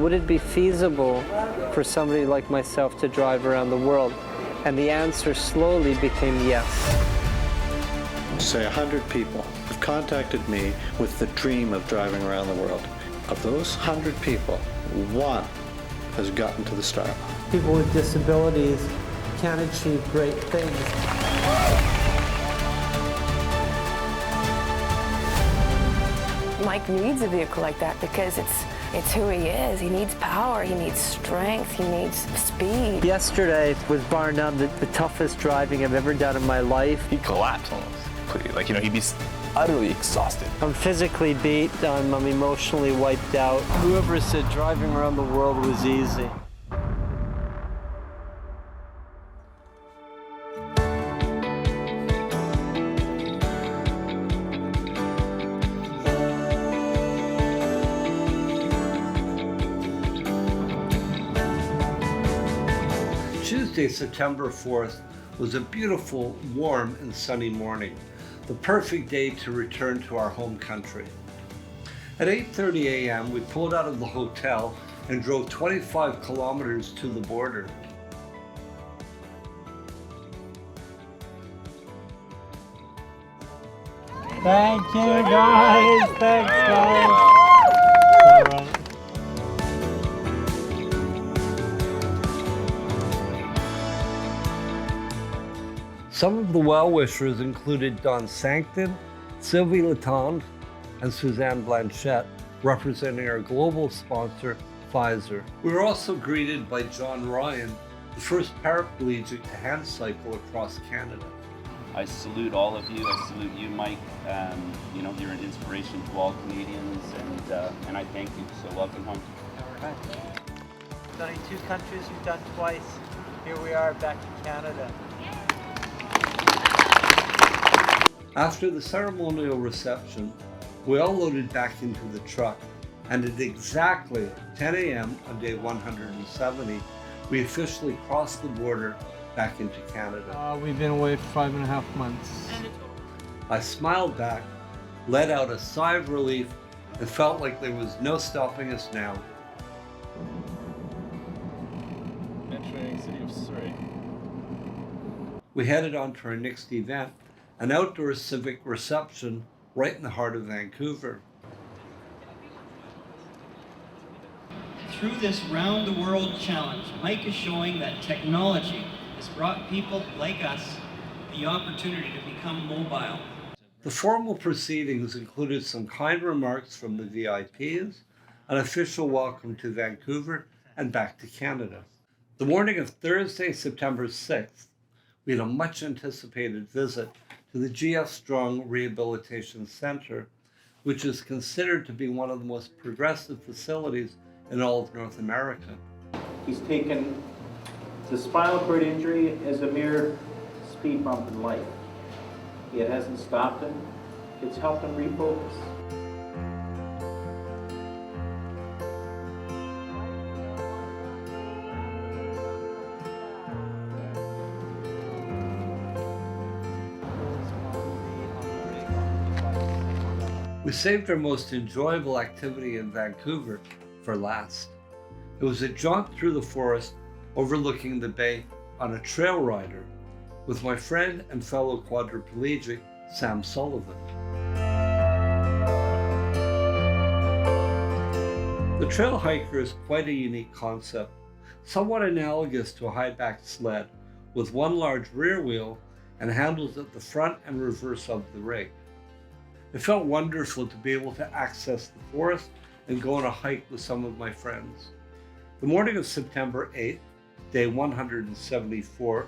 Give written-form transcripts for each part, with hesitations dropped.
would it be feasible for somebody like myself to drive around the world? And the answer slowly became yes. Say 100 people have contacted me with the dream of driving around the world. Of those 100 people, one has gotten to the start line. People with disabilities can achieve great things. Mike needs a vehicle like that because it's who he is. He needs power, he needs strength, he needs speed. Yesterday was bar none the toughest driving I've ever done in my life. He'd collapse almost. Like, you know, he'd be utterly exhausted. I'm physically beat, I'm emotionally wiped out. Whoever said driving around the world was easy. Tuesday, September 4th was a beautiful, warm and sunny morning. The perfect day to return to our home country. At 8:30 a.m., we pulled out of the hotel and drove 25 kilometers to the border. Thank you, guys. Thanks, guys. Some of the well-wishers included Don Sankton, Sylvie Letendre, and Suzanne Blanchette, representing our global sponsor, Pfizer. We were also greeted by John Ryan, the first paraplegic to hand cycle across Canada. I salute all of you. I salute you, Mike. You know, you're an inspiration to all Canadians, and I thank you. So welcome home. All right. Done in 2 countries, you've done twice. Here we are back in Canada. After the ceremonial reception, we all loaded back into the truck, and at exactly 10 a.m. on day 170, we officially crossed the border back into Canada. We've been away for 5.5 months. I smiled back, let out a sigh of relief, and felt like there was no stopping us now. Entering city of Surrey. We headed on to our next event, an outdoor civic reception right in the heart of Vancouver. Through this round the world challenge, Mike is showing that technology has brought people like us the opportunity to become mobile. The formal proceedings included some kind remarks from the VIPs, an official welcome to Vancouver and back to Canada. The morning of Thursday, September 6th, we had a much anticipated visit to the GF Strong Rehabilitation Center, which is considered to be one of the most progressive facilities in all of North America. He's taken the spinal cord injury as a mere speed bump in life. It hasn't stopped him, it's helped him refocus. We saved our most enjoyable activity in Vancouver for last. It was a jaunt through the forest overlooking the bay on a trail rider with my friend and fellow quadriplegic, Sam Sullivan. The trail hiker is quite a unique concept, somewhat analogous to a high-back sled with one large rear wheel and handles at the front and reverse of the rig. It felt wonderful to be able to access the forest and go on a hike with some of my friends. The morning of September 8th, day 174,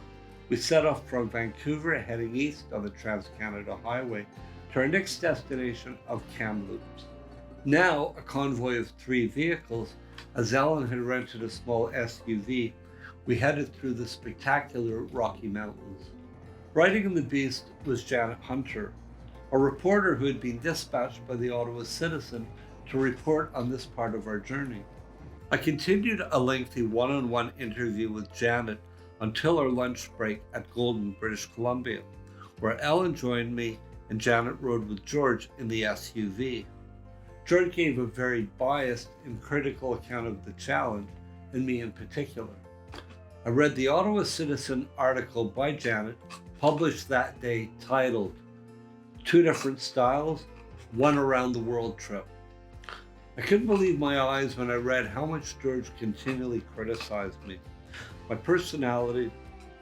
we set off from Vancouver heading east on the Trans-Canada Highway to our next destination of Kamloops. Now a convoy of 3 vehicles, as Alan had rented a small SUV, we headed through the spectacular Rocky Mountains. Riding in the beast was Janet Hunter, a reporter who had been dispatched by the Ottawa Citizen to report on this part of our journey. I continued a lengthy one-on-one interview with Janet until our lunch break at Golden, British Columbia, where Ellen joined me and Janet rode with George in the SUV. George gave a very biased and critical account of the challenge, and me in particular. I read the Ottawa Citizen article by Janet, published that day, titled Two Different Styles, One Around the World Trip. I couldn't believe my eyes when I read how much George continually criticized me, my personality,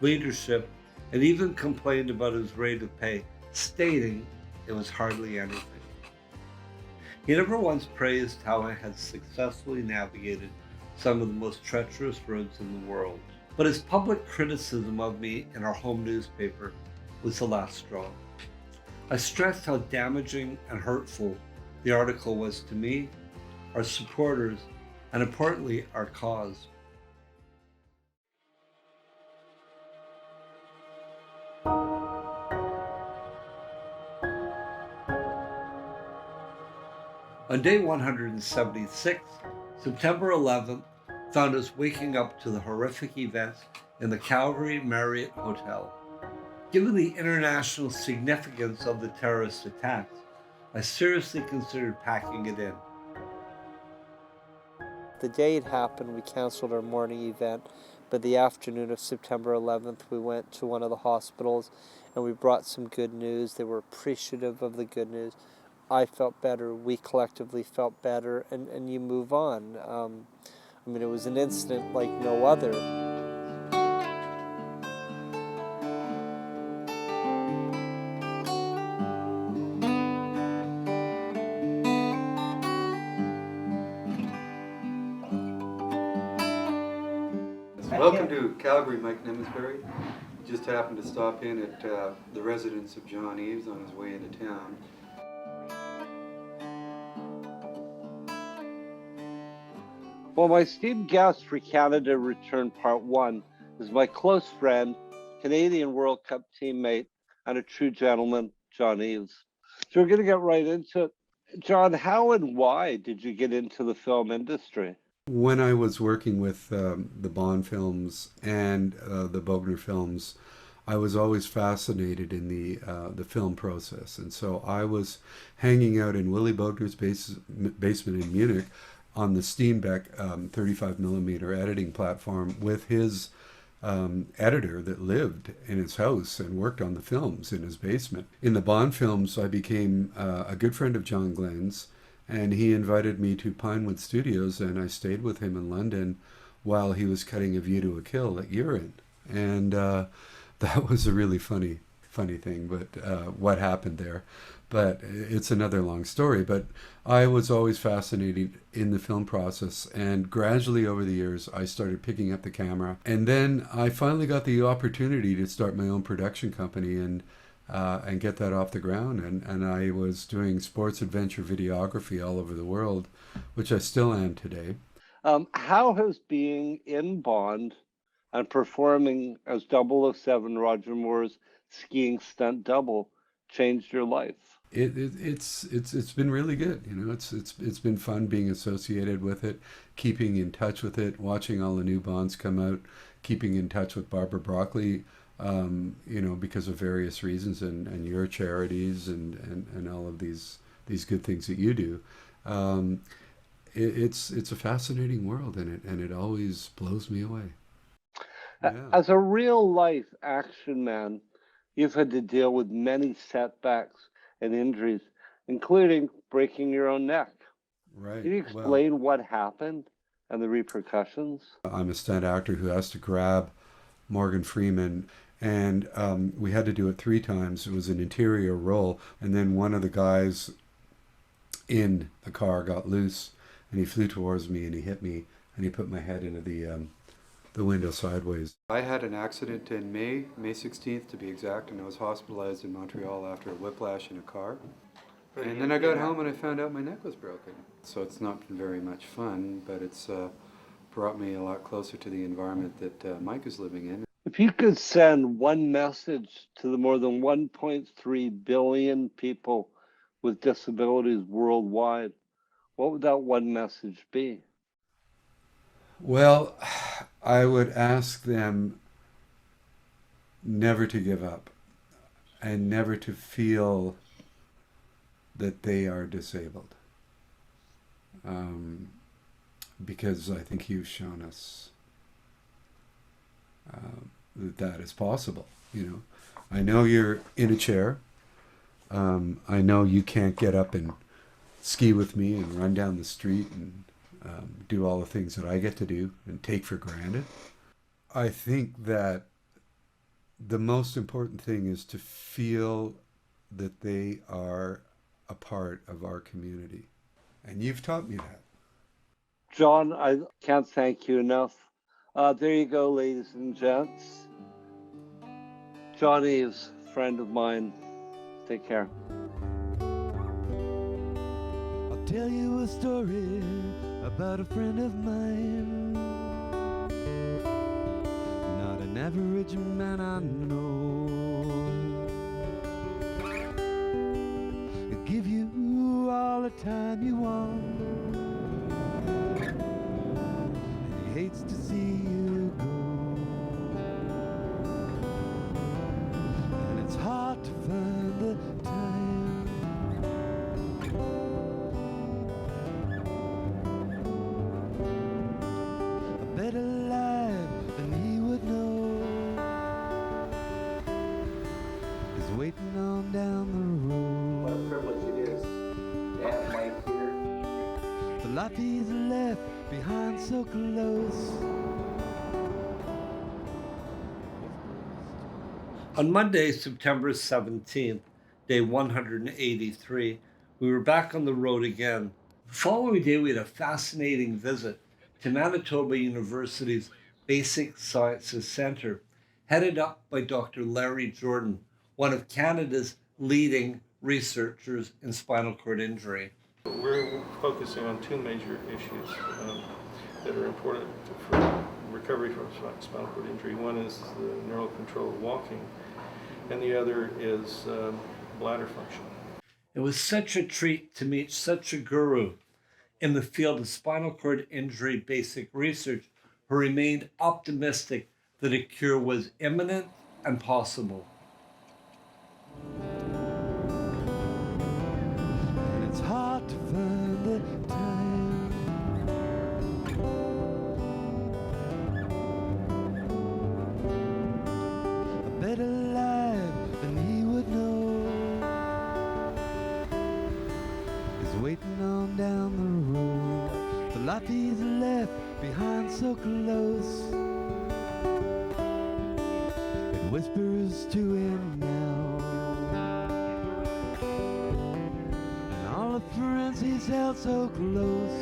leadership, and even complained about his rate of pay, stating it was hardly anything. He never once praised how I had successfully navigated some of the most treacherous roads in the world. But his public criticism of me in our home newspaper was the last straw. I stressed how damaging and hurtful the article was to me, our supporters, and importantly, our cause. On day 176, September 11th, found us waking up to the horrific events in the Calgary Marriott Hotel. Given the international significance of the terrorist attacks, I seriously considered packing it in. The day it happened, we canceled our morning event, but the afternoon of September 11th, we went to one of the hospitals and we brought some good news. They were appreciative of the good news. I felt better, we collectively felt better, and you move on. I mean, it was an incident like no other. Welcome to Calgary, Mike Nemesbury. Just happened to stop in at the residence of John Eves on his way into town. Well, my esteemed guest for Canada Return Part 1 is my close friend, Canadian World Cup teammate, and a true gentleman, John Eves. So we're going to get right into it. John, how and why did you get into the film industry? When I was working with the Bond films and the Bogner films, I was always fascinated in the film process. And so I was hanging out in Willy Bogner's basement in Munich on the Steenbeck 35 millimeter editing platform with his editor that lived in his house and worked on the films in his basement. In the Bond films, I became a good friend of John Glenn's, and he invited me to Pinewood Studios, and I stayed with him in London while he was cutting A View to a Kill at Urine. And that was a really funny thing, but what happened there. But it's another long story. But I was always fascinated in the film process, and gradually over the years, I started picking up the camera. And then I finally got the opportunity to start my own production company and get that off the ground. And I was doing sports adventure videography all over the world, which I still am today. How has being in Bond and performing as 007 Roger Moore's skiing stunt double changed your life? It's been really good. You know, it's been fun being associated with it, keeping in touch with it, watching all the new Bonds come out, keeping in touch with Barbara Broccoli, you know, because of various reasons, and your charities and all of these good things that you do. It's a fascinating world, and it always blows me away. Yeah. As a real life action man, you've had to deal with many setbacks and injuries, including breaking your own neck. Right. Can you explain what happened and the repercussions? I'm a stunt actor who has to grab Morgan Freeman, and we had to do it 3 times. It was an interior role, and then one of the guys in the car got loose, and he flew towards me, and he hit me, and he put my head into the window sideways. I had an accident in May 16th to be exact, and I was hospitalized in Montreal after a whiplash in a car. And then I got home and I found out my neck was broken. So it's not been very much fun, but it's brought me a lot closer to the environment that Mike is living in. If you could send one message to the more than 1.3 billion people with disabilities worldwide, what would that one message be? Well, I would ask them never to give up and never to feel that they are disabled. because I think you've shown us that is possible. I know you're in a chair. I know you can't get up and ski with me and run down the street and do all the things that I get to do and take for granted. I think that the most important thing is to feel that they are a part of our community. And you've taught me that. John, I can't thank you enough. There you go, ladies and gents. Johnny is a friend of mine. Take care. I'll tell you a story about a friend of mine. Not an average man I know. He'll give you all the time you want. And he hates to see you go. And it's hard to find the time. A better life than he would know is waiting on down the road. What a privilege it is to have Mike here. The life he's left behind so close. On Monday, September 17th, day 183, we were back on the road again. The following day, we had a fascinating visit to Manitoba University's Basic Sciences Centre, headed up by Dr. Larry Jordan, one of Canada's leading researchers in spinal cord injury. We're focusing on two major issues that are important for recovery from spinal cord injury. One is the neural control of walking, and the other is bladder function. It was such a treat to meet such a guru in the field of spinal cord injury basic research who remained optimistic that a cure was imminent and possible. And it's hard to find the time. A better life than he would know is waiting on down the road. The life he's left behind so close. It whispers to him now. And all the friends he's held so close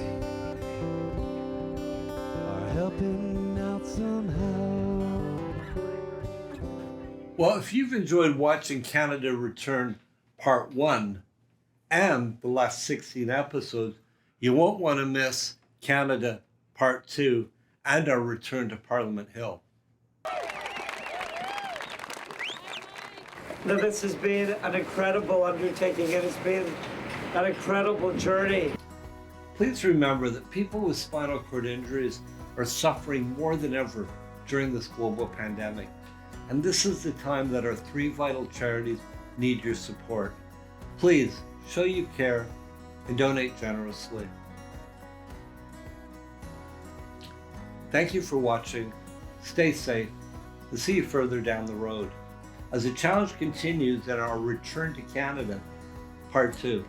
are helping out somehow. Well, if you've enjoyed watching Canada Return Part 1 and the last 16 episodes, you won't want to miss Canada Part 2 and our return to Parliament Hill. Now, this has been an incredible undertaking. It has been an incredible journey. Please remember that people with spinal cord injuries are suffering more than ever during this global pandemic. And this is the time that our three vital charities need your support. Please show you care and donate generously. Thank you for watching. Stay safe. We'll see you further down the road as the challenge continues in our Return to Canada Part 2.